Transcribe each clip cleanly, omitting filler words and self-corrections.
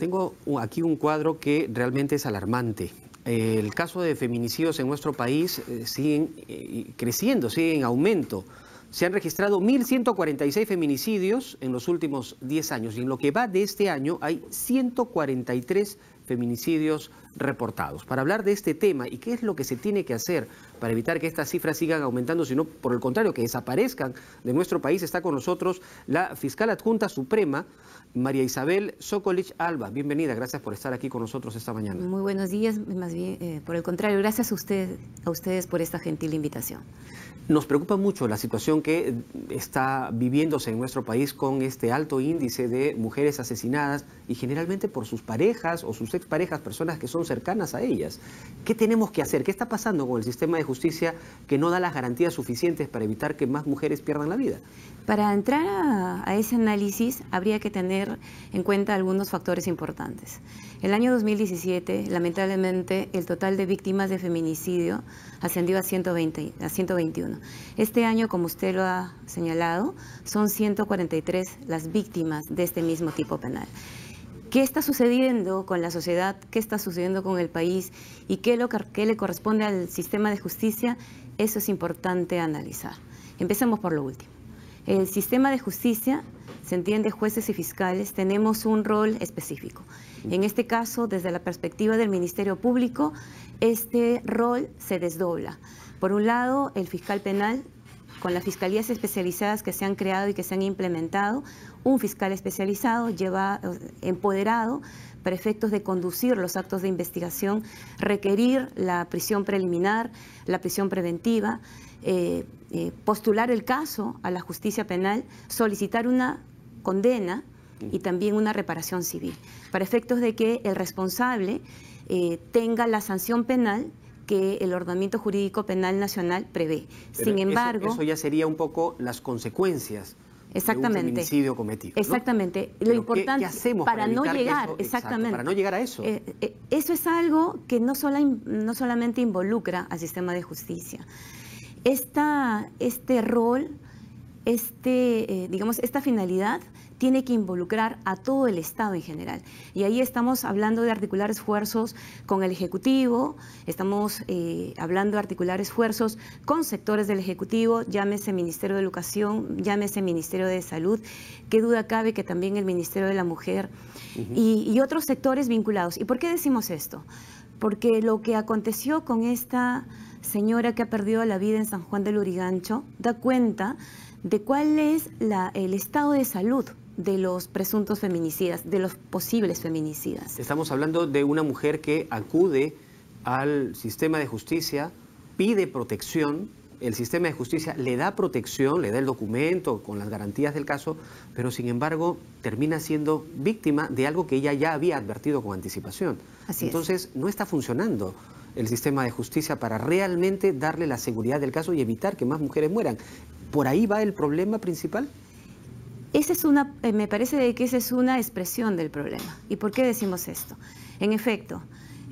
Tengo aquí un cuadro que realmente es alarmante. El caso de feminicidios en nuestro país siguen creciendo, siguen en aumento. Se han registrado 1.146 feminicidios en los últimos 10 años y en lo que va de este año hay 143 feminicidios reportados. Para hablar de este tema y qué es lo que se tiene que hacer para evitar que estas cifras sigan aumentando, sino por el contrario, que desaparezcan de nuestro país, está con nosotros la fiscal adjunta suprema, María Isabel Sokolich Alba. Bienvenida, gracias por estar aquí con nosotros esta mañana. Muy buenos días, más bien, por el contrario, gracias a ustedes por esta gentil invitación. Nos preocupa mucho la situación que está viviéndose en nuestro país con este alto índice de mujeres asesinadas y generalmente por sus parejas o sus exparejas, personas que son cercanas a ellas. ¿Qué tenemos que hacer? ¿Qué está pasando con el sistema de justicia que no da las garantías suficientes para evitar que más mujeres pierdan la vida? Para entrar a ese análisis habría que tener en cuenta algunos factores importantes. El año 2017, lamentablemente, el total de víctimas de feminicidio ascendió a 121. Este año, como usted lo ha señalado, son 143 las víctimas de este mismo tipo penal. ¿Qué está sucediendo con la sociedad? ¿Qué está sucediendo con el país? ¿Y qué le corresponde al sistema de justicia? Eso es importante analizar. Empecemos por lo último. El sistema de justicia, se entiende jueces y fiscales, tenemos un rol específico. En este caso, desde la perspectiva del Ministerio Público, este rol se desdobla. Por un lado, el fiscal penal, con las fiscalías especializadas que se han creado y que se han implementado, un fiscal especializado lleva empoderado para efectos de conducir los actos de investigación, requerir la prisión preliminar, la prisión preventiva, postular el caso a la justicia penal, solicitar una condena y también una reparación civil, para efectos de que el responsable tenga la sanción penal que el ordenamiento jurídico penal nacional prevé. Pero sin embargo... Eso ya sería un poco las consecuencias de un feminicidio cometido, ¿no? Exactamente. Pero lo importante ¿qué hacemos para no llegar, eso, exactamente, para no llegar a eso? Eso es algo que no solamente involucra al sistema de justicia. Este rol, digamos, esta finalidad tiene que involucrar a todo el Estado en general. Y ahí estamos hablando de articular esfuerzos con el Ejecutivo, estamos hablando de articular esfuerzos con sectores del Ejecutivo, llámese Ministerio de Educación, llámese Ministerio de Salud, qué duda cabe que también el Ministerio de la Mujer y otros sectores vinculados. ¿Y por qué decimos esto? Porque lo que aconteció con esta señora que ha perdido la vida en San Juan del Lurigancho da cuenta de cuál es el estado de salud de los presuntos feminicidas, de los posibles feminicidas. Estamos hablando de una mujer que acude al sistema de justicia, pide protección, el sistema de justicia le da protección, le da el documento con las garantías del caso, pero sin embargo termina siendo víctima de algo que ella ya había advertido con anticipación. Así es. Entonces no está funcionando el sistema de justicia para realmente darle la seguridad del caso y evitar que más mujeres mueran. ¿Por ahí va el problema principal? Me parece que esa es una expresión del problema. ¿Y por qué decimos esto? En efecto,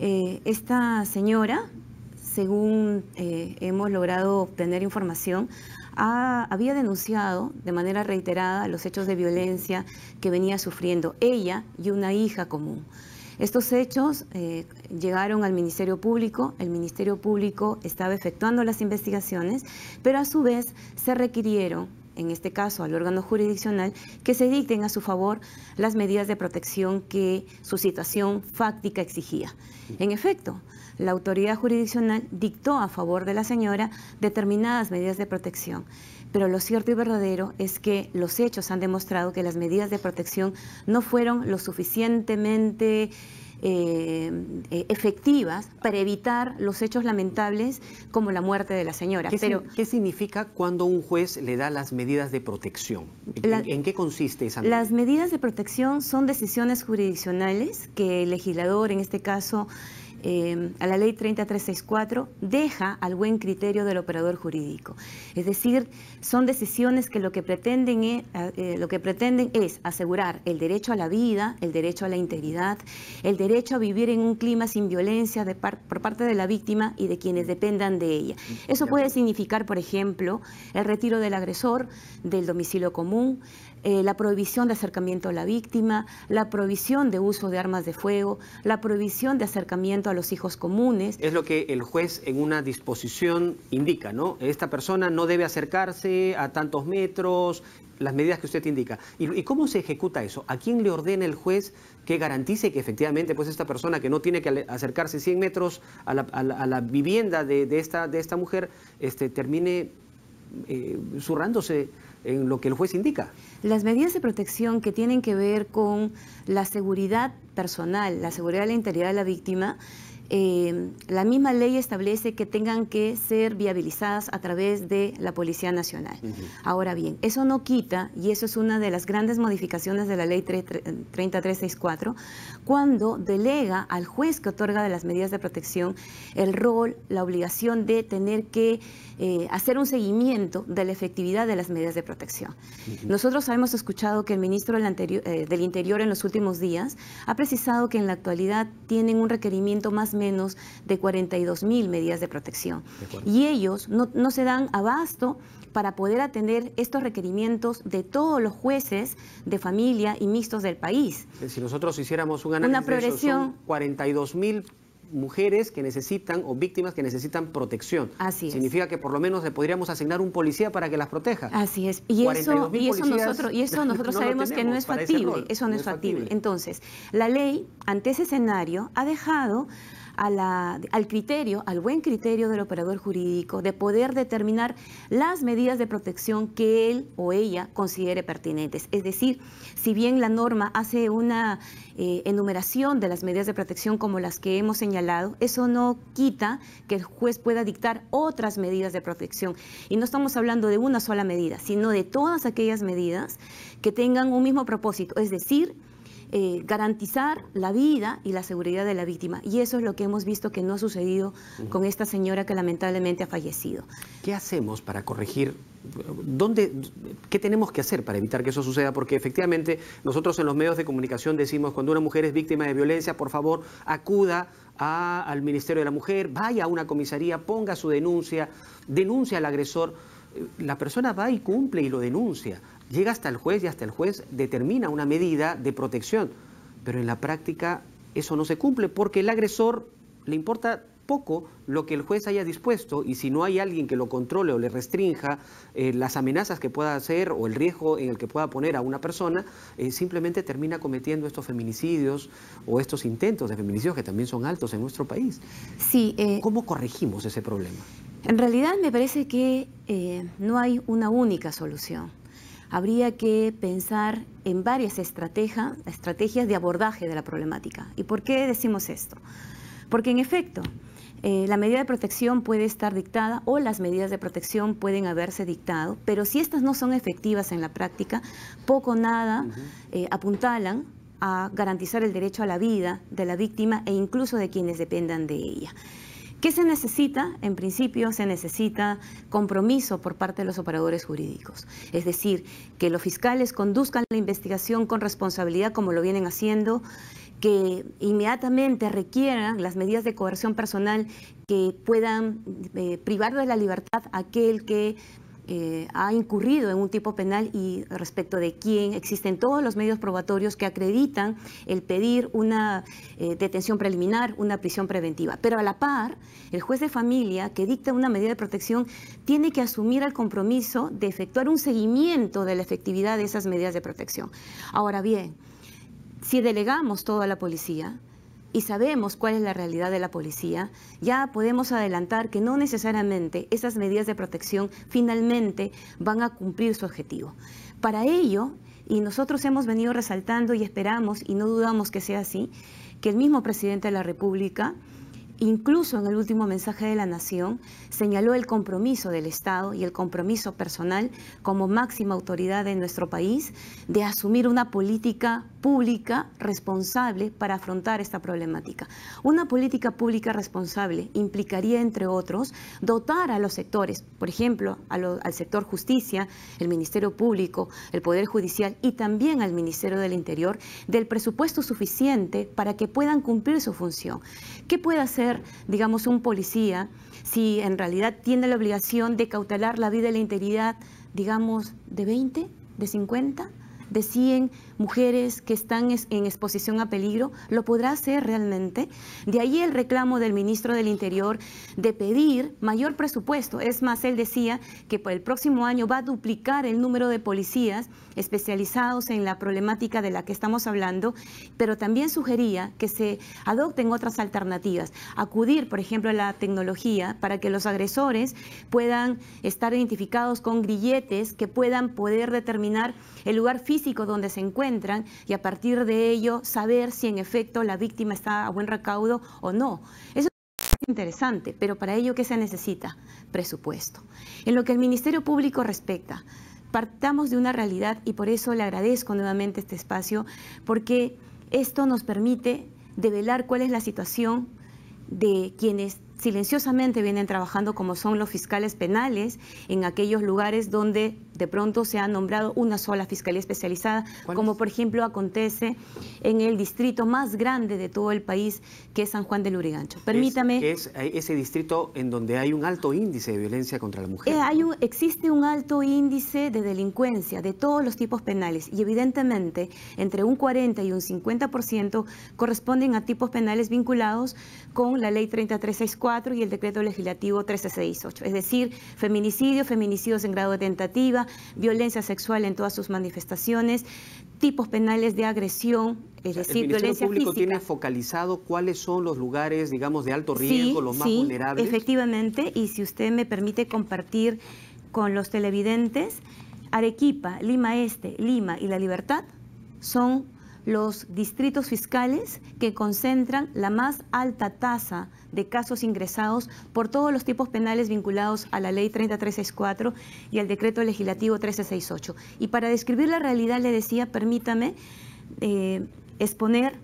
esta señora, según hemos logrado obtener información, había denunciado de manera reiterada los hechos de violencia que venía sufriendo ella y una hija común. Estos hechos llegaron al Ministerio Público, el Ministerio Público estaba efectuando las investigaciones, pero a su vez se requirieron, en este caso al órgano jurisdiccional, que se dicten a su favor las medidas de protección que su situación fáctica exigía. En efecto, la autoridad jurisdiccional dictó a favor de la señora determinadas medidas de protección, pero lo cierto y verdadero es que los hechos han demostrado que las medidas de protección no fueron lo suficientemente efectivas para evitar los hechos lamentables como la muerte de la señora. ¿Qué significa cuando un juez le da las medidas de protección? ¿En qué consiste esa medida? Las medidas de protección son decisiones jurisdiccionales que el legislador, en este caso a la ley 30364, deja al buen criterio del operador jurídico. Es decir, son decisiones que lo que pretenden es asegurar el derecho a la vida, el derecho a la integridad, el derecho a vivir en un clima sin violencia por parte de la víctima y de quienes dependan de ella. Eso puede significar, por ejemplo, el retiro del agresor del domicilio común, la prohibición de acercamiento a la víctima, la prohibición de uso de armas de fuego, la prohibición de acercamiento a los hijos comunes. Es lo que el juez en una disposición indica, ¿no? Esta persona no debe acercarse a tantos metros, las medidas que usted indica. ¿Y cómo se ejecuta eso? ¿A quién le ordena el juez que garantice que efectivamente pues esta persona que no tiene que acercarse 100 metros a la vivienda de esta mujer termine zurrándose en lo que el juez indica? Las medidas de protección que tienen que ver con la seguridad personal, la seguridad de la integridad de la víctima, la misma ley establece que tengan que ser viabilizadas a través de la Policía Nacional. Ahora bien, eso no quita, y eso es una de las grandes modificaciones de la ley 3364, cuando delega al juez que otorga de las medidas de protección el rol, la obligación de tener que hacer un seguimiento de la efectividad de las medidas de protección. Nosotros hemos escuchado que el ministro del Interior en los últimos días ha precisado que en la actualidad tienen un requerimiento más o menos de 42.000 medidas de protección. Y ellos no se dan abasto para poder atender estos requerimientos de todos los jueces de familia y mixtos del país. Si nosotros hiciéramos un análisis de eso, son 42.000 mujeres que necesitan o víctimas que necesitan protección. Así es. Significa que por lo menos le podríamos asignar un policía para que las proteja. Así es. Y eso nosotros sabemos que no es factible. Eso no es factible. Entonces, la ley, ante ese escenario, ha dejado al criterio, al buen criterio del operador jurídico de poder determinar las medidas de protección que él o ella considere pertinentes. Es decir, si bien la norma hace una enumeración de las medidas de protección como las que hemos señalado, eso no quita que el juez pueda dictar otras medidas de protección. Y no estamos hablando de una sola medida, sino de todas aquellas medidas que tengan un mismo propósito, es decir, garantizar la vida y la seguridad de la víctima. Y eso es lo que hemos visto que no ha sucedido con esta señora que lamentablemente ha fallecido. ¿Qué hacemos para corregir? ¿Qué tenemos que hacer para evitar que eso suceda? Porque efectivamente nosotros en los medios de comunicación decimos, cuando una mujer es víctima de violencia, por favor, acuda al Ministerio de la Mujer, vaya a una comisaría, ponga su denuncia, denuncia al agresor. La persona va y cumple y lo denuncia. Llega hasta el juez y hasta el juez determina una medida de protección. Pero en la práctica eso no se cumple porque el agresor le importa poco lo que el juez haya dispuesto, y si no hay alguien que lo controle o le restrinja las amenazas que pueda hacer o el riesgo en el que pueda poner a una persona, simplemente termina cometiendo estos feminicidios o estos intentos de feminicidios que también son altos en nuestro país. Sí, ¿cómo corregimos ese problema? En realidad me parece que no hay una única solución. Habría que pensar en varias estrategias de abordaje de la problemática. ¿Y por qué decimos esto? Porque en efecto, la medida de protección puede estar dictada o las medidas de protección pueden haberse dictado, pero si estas no son efectivas en la práctica, poco o nada apuntalan a garantizar el derecho a la vida de la víctima e incluso de quienes dependan de ella. ¿Qué se necesita? En principio se necesita compromiso por parte de los operadores jurídicos. Es decir, que los fiscales conduzcan la investigación con responsabilidad como lo vienen haciendo, que inmediatamente requieran las medidas de coerción personal que puedan privar de la libertad a aquel que ha incurrido en un tipo penal y respecto de quien existen todos los medios probatorios que acreditan el pedir una detención preliminar, una prisión preventiva. Pero a la par, el juez de familia que dicta una medida de protección tiene que asumir el compromiso de efectuar un seguimiento de la efectividad de esas medidas de protección. Ahora bien, si delegamos todo a la policía y sabemos cuál es la realidad de la policía, ya podemos adelantar que no necesariamente esas medidas de protección finalmente van a cumplir su objetivo. Para ello, y nosotros hemos venido resaltando y esperamos, y no dudamos que sea así, que el mismo presidente de la República, incluso en el último mensaje de la Nación, señaló el compromiso del Estado y el compromiso personal como máxima autoridad de nuestro país de asumir una política pública responsable para afrontar esta problemática. Una política pública responsable implicaría, entre otros, dotar a los sectores, por ejemplo, al sector justicia, el Ministerio Público, el Poder Judicial y también al Ministerio del Interior, del presupuesto suficiente para que puedan cumplir su función. ¿Qué puede hacer, digamos, un policía si en realidad tiene la obligación de cautelar la vida y la integridad, digamos, de 20, de 50? de 100 mujeres que están en exposición a peligro? ¿Lo podrá hacer realmente? De ahí el reclamo del ministro del Interior de pedir mayor presupuesto. Es más, él decía que para el próximo año va a duplicar el número de policías especializados en la problemática de la que estamos hablando, pero también sugería que se adopten otras alternativas. Acudir, por ejemplo, a la tecnología para que los agresores puedan estar identificados con grilletes que puedan poder determinar el lugar físico donde se encuentran y a partir de ello saber si en efecto la víctima está a buen recaudo o no. Eso es interesante, pero para ello, ¿qué se necesita? Presupuesto. En lo que el Ministerio Público respecta, partamos de una realidad y por eso le agradezco nuevamente este espacio, porque esto nos permite develar cuál es la situación de quienes silenciosamente vienen trabajando, como son los fiscales penales en aquellos lugares donde de pronto se ha nombrado una sola fiscalía especializada, como por ejemplo acontece en el distrito más grande de todo el país, que es San Juan del Lurigancho. Permítame. Es ese distrito en donde hay un alto índice de violencia contra la mujer. Existe un alto índice de delincuencia de todos los tipos penales y evidentemente entre un 40 y un 50% corresponden a tipos penales vinculados con la ley 3364 y el decreto legislativo 1368, es decir, feminicidio, feminicidios en grado de tentativa, violencia sexual en todas sus manifestaciones, tipos penales de agresión, es decir, violencia física. ¿El Ministerio Público tiene focalizado cuáles son los lugares, digamos, de alto riesgo, los más vulnerables? Efectivamente, y si usted me permite compartir con los televidentes, Arequipa, Lima Este, Lima y La Libertad son los distritos fiscales que concentran la más alta tasa de casos ingresados por todos los tipos penales vinculados a la ley 3364 y al decreto legislativo 1368. Y para describir la realidad, le decía, permítame exponer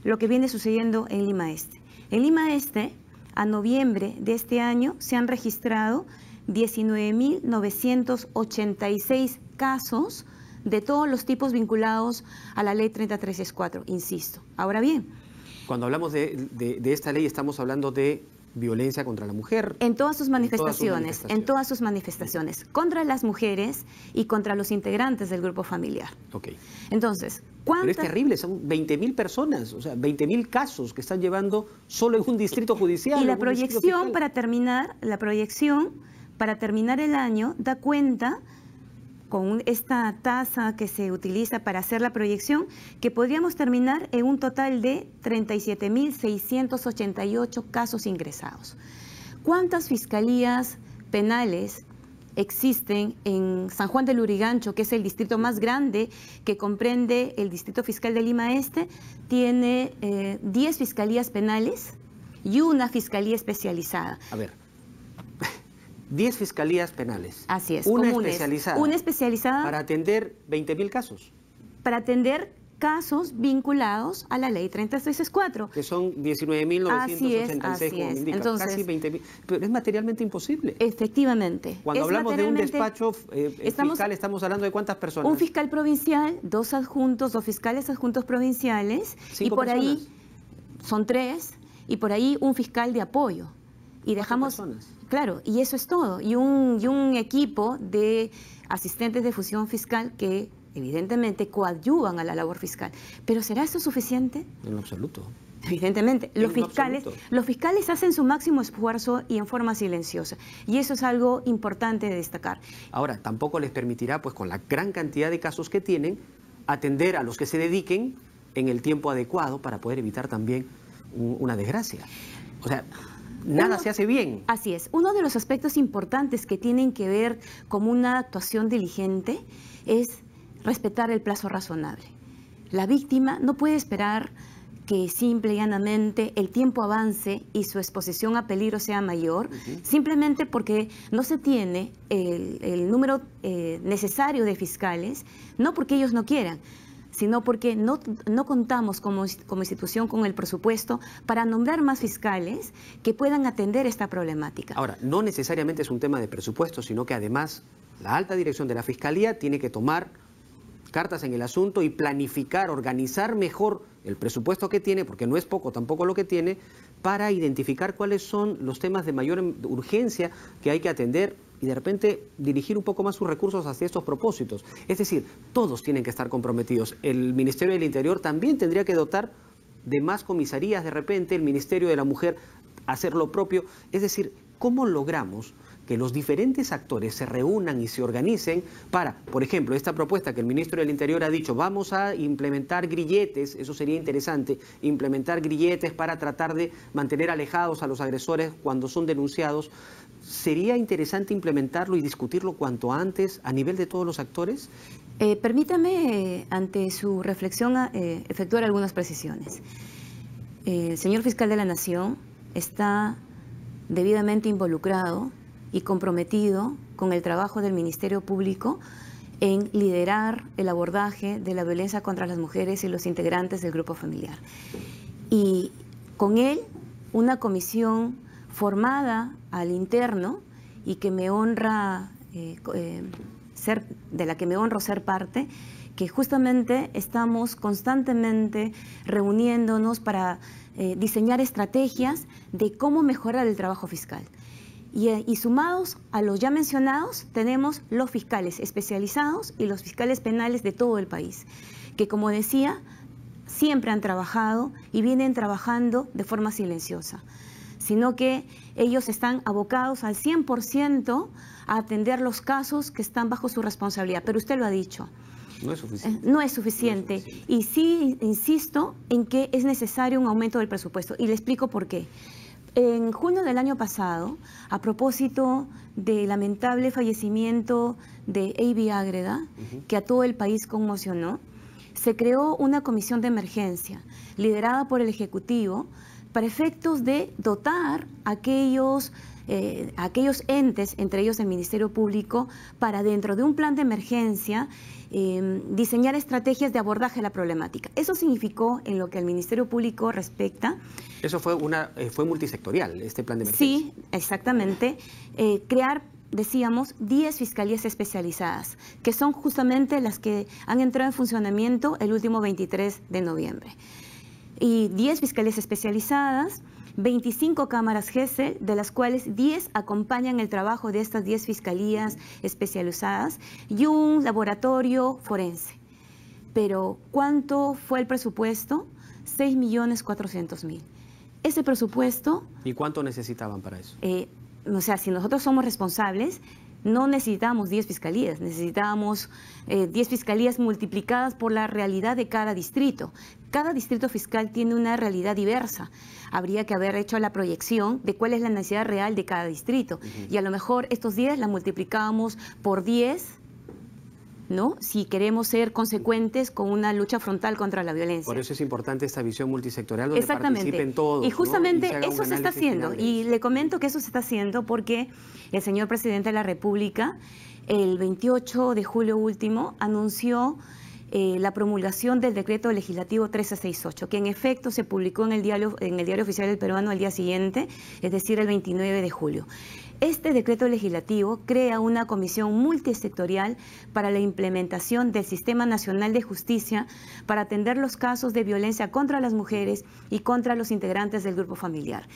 lo que viene sucediendo en Lima Este. En Lima Este, a noviembre de este año, se han registrado 19.986 casos de todos los tipos vinculados a la ley 3364, insisto. Ahora bien, cuando hablamos de esta ley estamos hablando de violencia contra la mujer. En todas sus manifestaciones, contra las mujeres y contra los integrantes del grupo familiar. Ok. Entonces, pero es terrible, son 20.000 personas, o sea, 20.000 casos que están llevando solo en un distrito judicial. Y la proyección, para terminar el año, da cuenta, con esta tasa que se utiliza para hacer la proyección, que podríamos terminar en un total de 37.688 casos ingresados. ¿Cuántas fiscalías penales existen en San Juan del Lurigancho, que es el distrito más grande que comprende el Distrito Fiscal de Lima Este? Tiene 10 fiscalías penales y una fiscalía especializada. A ver. 10 fiscalías penales. Así es. Una especializada. Una especializada. Para atender 20.000 casos. Para atender casos vinculados a la ley 3364. Que son 19.986, como me indica. Entonces, casi 20.000. Pero es materialmente imposible. Efectivamente. Cuando hablamos de un despacho fiscal, estamos hablando de ¿cuántas personas? Un fiscal provincial, 2 adjuntos, 2 fiscales adjuntos provinciales. 5 y por personas. Ahí son 3, y por ahí un fiscal de apoyo. Y dejamos, personas. Claro, y eso es todo. Y un equipo de asistentes de fusión fiscal que evidentemente coadyuvan a la labor fiscal. Pero ¿será eso suficiente? En lo absoluto. Evidentemente, los fiscales hacen su máximo esfuerzo y en forma silenciosa. Y eso es algo importante de destacar. Ahora, tampoco les permitirá, pues con la gran cantidad de casos que tienen, atender a los que se dediquen en el tiempo adecuado para poder evitar también una desgracia. O sea, nada se hace bien. Así es. Uno de los aspectos importantes que tienen que ver con una actuación diligente es respetar el plazo razonable. La víctima no puede esperar que simple y llanamente el tiempo avance y su exposición a peligro sea mayor, simplemente porque no se tiene el número necesario de fiscales, no porque ellos no quieran, sino porque no contamos como institución con el presupuesto para nombrar más fiscales que puedan atender esta problemática. Ahora, no necesariamente es un tema de presupuesto, sino que además la alta dirección de la Fiscalía tiene que tomar cartas en el asunto y planificar, organizar mejor el presupuesto que tiene, porque no es poco tampoco lo que tiene, para identificar cuáles son los temas de mayor urgencia que hay que atender y de repente dirigir un poco más sus recursos hacia estos propósitos. Es decir, todos tienen que estar comprometidos. El Ministerio del Interior también tendría que dotar de más comisarías de repente, el Ministerio de la Mujer hacer lo propio. Es decir, ¿cómo logramos que los diferentes actores se reúnan y se organicen para, por ejemplo, esta propuesta que el ministro del Interior ha dicho, vamos a implementar grilletes, eso sería interesante, implementar grilletes para tratar de mantener alejados a los agresores cuando son denunciados? ¿Sería interesante implementarlo y discutirlo cuanto antes a nivel de todos los actores? Permítame, ante su reflexión, efectuar algunas precisiones. El señor fiscal de la Nación está debidamente involucrado y comprometido con el trabajo del Ministerio Público en liderar el abordaje de la violencia contra las mujeres y los integrantes del grupo familiar. Y con él, una comisión formada al interno y que me honra de la que me honro ser parte, que justamente estamos constantemente reuniéndonos para diseñar estrategias de cómo mejorar el trabajo fiscal. Y sumados a los ya mencionados, tenemos los fiscales especializados y los fiscales penales de todo el país, que, como decía, siempre han trabajado y vienen trabajando de forma silenciosa, sino que ellos están abocados al 100% a atender los casos que están bajo su responsabilidad. Pero usted lo ha dicho. No es suficiente. No es suficiente. No es suficiente. Y sí insisto en que es necesario un aumento del presupuesto. Y le explico por qué. En junio del año pasado, a propósito del lamentable fallecimiento de Eyvi Ágreda, que a todo el país conmocionó, se creó una comisión de emergencia liderada por el Ejecutivo para efectos de dotar a aquellos entes, entre ellos el Ministerio Público, para dentro de un plan de emergencia diseñar estrategias de abordaje a la problemática. Eso significó, en lo que al Ministerio Público respecta... Eso fue multisectorial, este plan de emergencia. Sí, exactamente. Crear, decíamos, 10 fiscalías especializadas, que son justamente las que han entrado en funcionamiento el último 23 de noviembre. Y 10 fiscalías especializadas, 25 cámaras GESEL, de las cuales 10 acompañan el trabajo de estas 10 fiscalías especializadas, y un laboratorio forense. Pero, ¿cuánto fue el presupuesto? 6.400.000. Ese presupuesto... ¿Y cuánto necesitaban para eso? O sea, si nosotros somos responsables, no necesitamos 10 fiscalías, necesitamos 10 fiscalías multiplicadas por la realidad de cada distrito. Cada distrito fiscal tiene una realidad diversa. Habría que haber hecho la proyección de cuál es la necesidad real de cada distrito. Y a lo mejor estos 10 la multiplicábamos por 10, ¿no? Si queremos ser consecuentes con una lucha frontal contra la violencia. Por eso es importante esta visión multisectorial donde participen todos. Y justamente, ¿no? eso se está haciendo. Y le comento que eso se está haciendo porque el señor presidente de la República, el 28 de julio último, anunció la promulgación del decreto legislativo 1368, que en efecto se publicó en el diario oficial del peruano al día siguiente, es decir, el 29 de julio. Este decreto legislativo crea una comisión multisectorial para la implementación del Sistema Nacional de Justicia para atender los casos de violencia contra las mujeres y contra los integrantes del grupo familiar.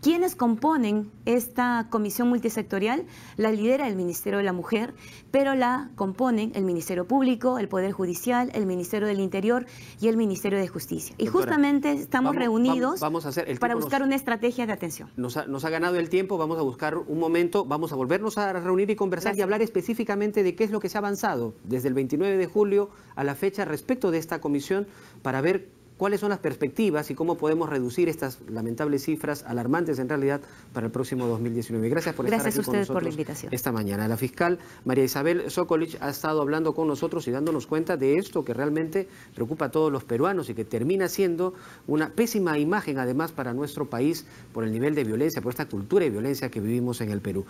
¿Quiénes componen esta comisión multisectorial? La lidera el Ministerio de la Mujer, pero la componen el Ministerio Público, el Poder Judicial, el Ministerio del Interior y el Ministerio de Justicia. Y doctora, justamente estamos reunidos para buscar una estrategia de atención. Nos ha ganado el tiempo, vamos a buscar un momento, vamos a volvernos a reunir y conversar. Gracias. Y hablar específicamente de qué es lo que se ha avanzado desde el 29 de julio a la fecha respecto de esta comisión para ver cuáles son las perspectivas y cómo podemos reducir estas lamentables cifras, alarmantes en realidad, para el próximo 2019. Gracias por estar aquí con nosotros por la invitación. Esta mañana. La fiscal María Isabel Sokolic ha estado hablando con nosotros y dándonos cuenta de esto que realmente preocupa a todos los peruanos y que termina siendo una pésima imagen además para nuestro país por el nivel de violencia, por esta cultura de violencia que vivimos en el Perú.